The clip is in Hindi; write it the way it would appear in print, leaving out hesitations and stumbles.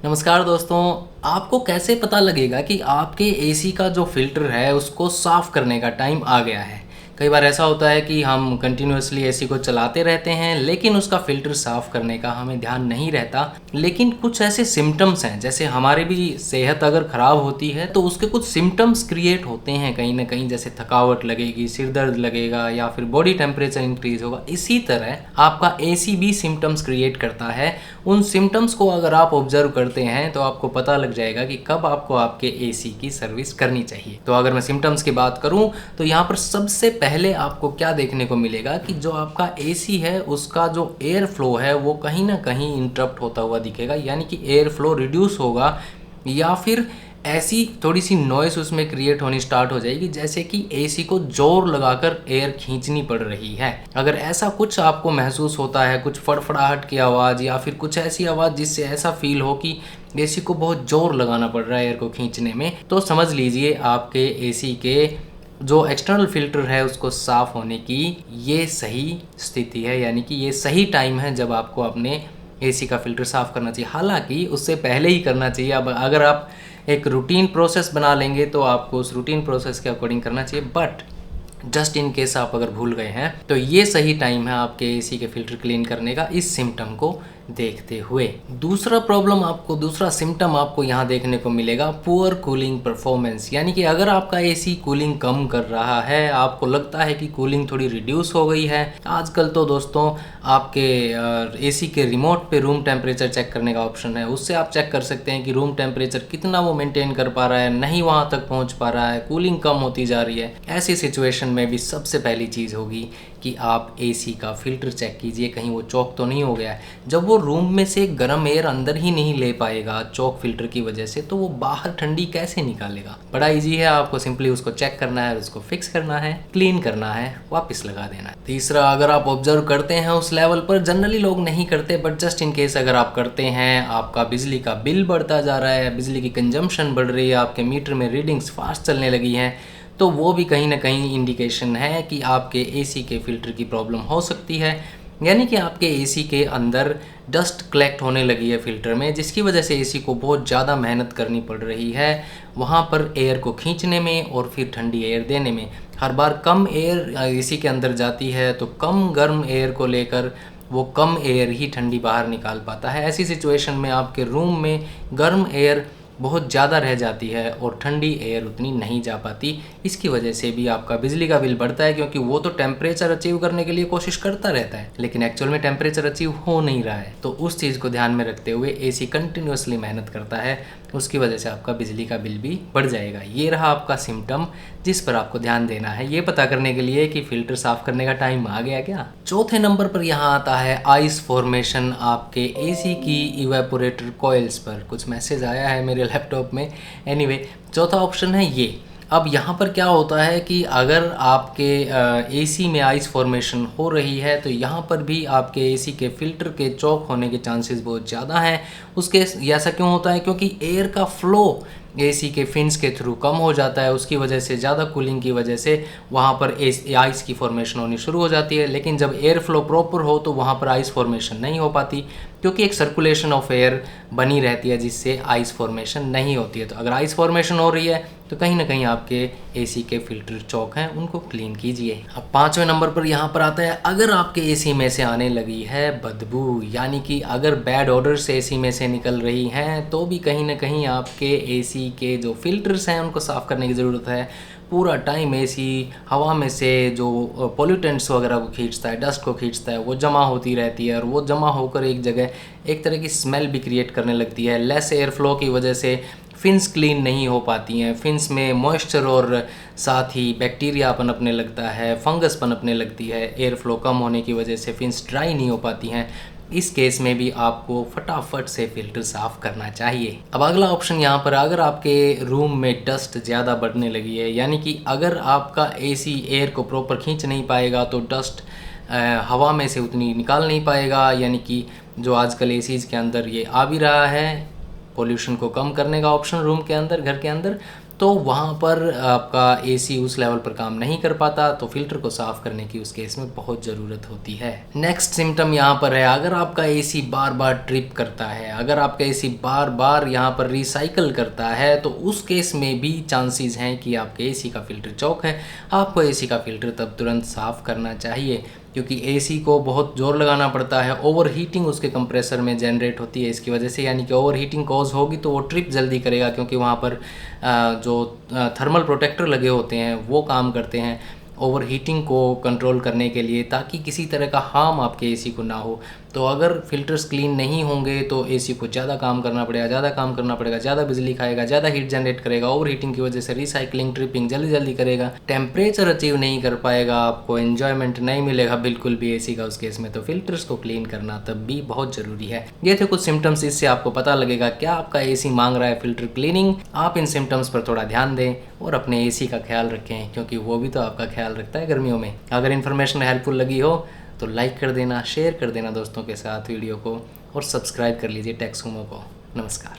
नमस्कार दोस्तों। आपको कैसे पता लगेगा कि आपके एसी का जो फ़िल्टर है उसको साफ़ करने का टाइम आ गया है। कई बार ऐसा होता है कि हम कंटिन्यूअसली एसी को चलाते रहते हैं लेकिन उसका फ़िल्टर साफ़ करने का हमें ध्यान नहीं रहता। लेकिन कुछ ऐसे सिम्टम्स हैं, जैसे हमारी भी सेहत अगर ख़राब होती है तो उसके कुछ सिम्टम्स क्रिएट होते हैं कहीं ना कहीं, जैसे थकावट लगेगी, सिर दर्द लगेगा या फिर बॉडी टेम्परेचर इंक्रीज होगा। इसी तरह आपका एसी भी सिम्टम्स क्रिएट करता है। उन सिम्टम्स को अगर आप ऑब्जर्व करते हैं तो आपको पता लग जाएगा कि कब आपको आपके एसी की सर्विस करनी चाहिए। तो अगर मैं सिम्टम्स की बात करूं तो यहाँ पर सबसे पहले आपको क्या देखने को मिलेगा कि जो आपका एसी है उसका जो एयर फ्लो है वो कहीं ना कहीं इंटरप्ट होता हुआ दिखेगा, यानी कि एयर फ्लो रिड्यूस होगा या फिर ऐसी थोड़ी सी नॉइस उसमें क्रिएट होनी स्टार्ट हो जाएगी जैसे कि एसी को जोर लगाकर एयर खींचनी पड़ रही है। अगर ऐसा कुछ आपको महसूस होता है, कुछ फड़फड़ाहट की आवाज़ या फिर कुछ ऐसी आवाज़ जिससे ऐसा फील हो कि एसी को बहुत जोर लगाना पड़ रहा है एयर को खींचने में, तो समझ लीजिए आपके एसी के जो एक्सटर्नल फ़िल्टर है उसको साफ़ होने की ये सही स्थिति है, यानी कि ये सही टाइम है जब आपको अपने एसी का फ़िल्टर साफ़ करना चाहिए। हालांकि उससे पहले ही करना चाहिए। अब अगर आप एक रूटीन प्रोसेस बना लेंगे तो आपको उस रूटीन प्रोसेस के अकॉर्डिंग करना चाहिए, बट जस्ट इन केस आप अगर भूल गए हैं तो ये सही टाइम है आपके एसी के फ़िल्टर क्लीन करने का, इस सिम्टम को देखते हुए। दूसरा सिम्टम आपको यहाँ देखने को मिलेगा पुअर कूलिंग परफॉर्मेंस, यानी कि अगर आपका एसी कूलिंग कम कर रहा है, आपको लगता है कि कूलिंग थोड़ी रिड्यूस हो गई है। आजकल तो दोस्तों आपके एसी के रिमोट पे रूम टेम्परेचर चेक करने का ऑप्शन है, उससे आप चेक कर सकते हैं कि रूम टेम्परेचर कितना वो मेंटेन कर पा रहा है, नहीं वहाँ तक पहुँच पा रहा है, कूलिंग कम होती जा रही है। ऐसी सिचुएशन में भी सबसे पहली चीज़ होगी कि आप एसी का फ़िल्टर चेक कीजिए कहीं वो चॉक तो नहीं हो गया है। जब वो रूम में से गर्म एयर अंदर ही नहीं ले पाएगा चॉक फिल्टर की वजह से, तो वो बाहर ठंडी कैसे निकालेगा। बड़ा इजी है, आपको सिंपली उसको चेक करना है, उसको फिक्स करना है, क्लीन करना है, वापस लगा देना है। तीसरा, अगर आप ऑब्जर्व करते हैं उस लेवल पर, जनरली लोग नहीं करते बट जस्ट इन केस अगर आप करते हैं, आपका बिजली का बिल बढ़ता जा रहा है, बिजली की कंजम्पशन बढ़ रही है, आपके मीटर में रीडिंग्स फास्ट चलने लगी हैं, तो वो भी कहीं ना कहीं इंडिकेशन है कि आपके एसी के फ़िल्टर की प्रॉब्लम हो सकती है। यानी कि आपके एसी के अंदर डस्ट कलेक्ट होने लगी है फ़िल्टर में, जिसकी वजह से एसी को बहुत ज़्यादा मेहनत करनी पड़ रही है वहाँ पर एयर को खींचने में और फिर ठंडी एयर देने में। हर बार कम एयर एसी के अंदर जाती है तो कम गर्म एयर को लेकर वो कम एयर ही ठंडी बाहर निकाल पाता है। ऐसी सिचुएशन में आपके रूम में गर्म एयर बहुत ज़्यादा रह जाती है और ठंडी एयर उतनी नहीं जा पाती। इसकी वजह से भी आपका बिजली का बिल बढ़ता है, क्योंकि वो तो टेम्परेचर अचीव करने के लिए कोशिश करता रहता है लेकिन एक्चुअल में टेम्परेचर अचीव हो नहीं रहा है। तो उस चीज़ को ध्यान में रखते हुए एसी कंटिन्यूसली मेहनत करता है, उसकी वजह से आपका बिजली का बिल भी बढ़ जाएगा। ये रहा आपका सिम्टम जिस पर आपको ध्यान देना है, ये पता करने के लिए कि फ़िल्टर साफ़ करने का टाइम आ गया क्या। चौथे नंबर पर यहाँ आता है आइस फॉर्मेशन आपके एसी की इवेपोरेटर कॉइल्स पर। कुछ मैसेज आया है मेरे लैपटॉप में। एनीवे, चौथा ऑप्शन है ये। अब यहाँ पर क्या होता है कि अगर आपके एसी में आइस फॉर्मेशन हो रही है तो यहाँ पर भी आपके एसी के फ़िल्टर के चॉक होने के चांसेस बहुत ज़्यादा हैं। उसके ऐसा क्यों होता है? क्योंकि एयर का फ्लो एसी के फिन्स के थ्रू कम हो जाता है, उसकी वजह से ज़्यादा कूलिंग की वजह से वहाँ पर आइस की फॉर्मेशन होनी शुरू हो जाती है। लेकिन जब एयर फ्लो प्रॉपर हो तो वहाँ पर आइस फॉर्मेशन नहीं हो पाती, क्योंकि एक सर्कुलेशन ऑफ एयर बनी रहती है जिससे आइस फॉर्मेशन नहीं होती है। तो अगर आइस फॉर्मेशन हो रही है तो कहीं ना कहीं आपके एसी के फ़िल्टर चॉक हैं, उनको क्लीन कीजिए। अब पाँचवें नंबर पर यहाँ पर आता है, अगर आपके एसी में से आने लगी है बदबू, यानी कि अगर बैड ऑर्डर्स एसी में से निकल रही हैं तो भी कहीं ना कहीं आपके एसी के जो फ़िल्टर्स हैं उनको साफ़ करने की ज़रूरत है। पूरा टाइम एसी हवा में से जो पोल्यूटेंट्स वगैरह को खींचता है, डस्ट को खींचता है, वो जमा होती रहती है और वो जमा होकर एक जगह एक तरह की स्मेल भी क्रिएट करने लगती है। लेस एयर फ्लो की वजह से फिन्स क्लीन नहीं हो पाती हैं, फिन्स में मॉइस्चर और साथ ही बैक्टीरिया पनपने लगता है, फंगस पनपने लगती है। एयर फ्लो कम होने की वजह से फिन्स ड्राई नहीं हो पाती हैं। इस केस में भी आपको फटाफट से फ़िल्टर साफ़ करना चाहिए। अब अगला ऑप्शन यहाँ पर, अगर आपके रूम में डस्ट ज़्यादा बढ़ने लगी है, यानी कि अगर आपका एसी एयर को प्रॉपर खींच नहीं पाएगा तो डस्ट हवा में से उतनी निकाल नहीं पाएगा, यानी कि जो आजकल एसीज़ के अंदर ये आ भी रहा है, पोल्यूशन को कम करने का ऑप्शन रूम के अंदर, घर के अंदर, तो वहाँ पर आपका एसी उस लेवल पर काम नहीं कर पाता, तो फिल्टर को साफ़ करने की उस केस में बहुत ज़रूरत होती है। नेक्स्ट सिम्टम यहाँ पर है, अगर आपका एसी बार बार ट्रिप करता है, अगर आपका एसी बार बार यहाँ पर रिसाइकल करता है, तो उस केस में भी चांसेस हैं कि आपके एसी का फ़िल्टर चौक है। आपको एसी का फ़िल्टर तब तुरंत साफ़ करना चाहिए, क्योंकि एसी को बहुत ज़ोर लगाना पड़ता है। ओवर हीटिंग उसके कंप्रेसर में जनरेट होती है इसकी वजह से, यानी कि ओवर हीटिंग कॉज होगी तो वो ट्रिप जल्दी करेगा, क्योंकि वहाँ पर जो थर्मल प्रोटेक्टर लगे होते हैं वो काम करते हैं ओवर हीटिंग को कंट्रोल करने के लिए, ताकि किसी तरह का हार्म आपके एसी को ना हो। तो अगर फ़िल्टर्स क्लीन नहीं होंगे तो एसी को ज़्यादा काम करना पड़ेगा, ज़्यादा बिजली खाएगा, ज़्यादा हीट जनरेट करेगा, ओवर हीटिंग की वजह से रिसाइकलिंग ट्रिपिंग जल्दी करेगा, टेम्परेचर अचीव नहीं कर पाएगा, आपको एन्जॉयमेंट नहीं मिलेगा बिल्कुल भी एसी का उस केस में। तो फिल्टर्स को क्लीन करना तब भी बहुत ज़रूरी है। ये थे कुछ सिम्टम्स, इससे आपको पता लगेगा क्या आपका एसी मांग रहा है फिल्टर क्लीनिंग। आप इन सिम्टम्स पर थोड़ा ध्यान दें और अपने एसी का ख्याल रखें, क्योंकि वो भी तो आपका ख्याल रखता है गर्मियों में। अगर इन्फॉर्मेशन हेल्पफुल लगी हो तो लाइक कर देना, शेयर कर देना दोस्तों के साथ वीडियो को, और सब्सक्राइब कर लीजिए टेक सुमो को। नमस्कार।